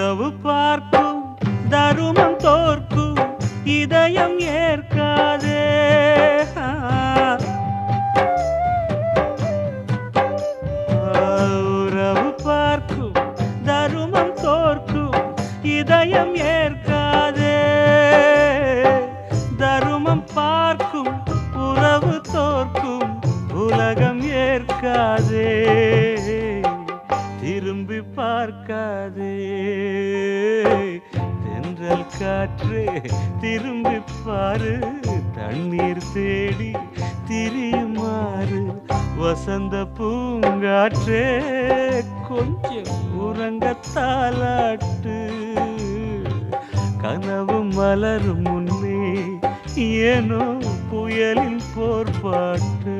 உறவு பார்க்கும் தருமம் தோற்கும் இதயம் ஏற்காதே. உறவு பார்க்கும் தருமம் தோற்கும் இதயம் ஏற்காதே. தருமம் பார்க்கும் உறவு தோற்கும் உலகம் ஏற்காதே. திரும்பி பார்க்காதே தென்றல் காற்றே, திரும்பி பாரு. தண்ணீர் தேடி திரியுமாறு வசந்த பூங்காற்றே, கொஞ்சம் உறங்கத்தாலாட்டு. கனவு மலரும் முன்னே ஏனோ புயலின் போர்ப்பாட்டு.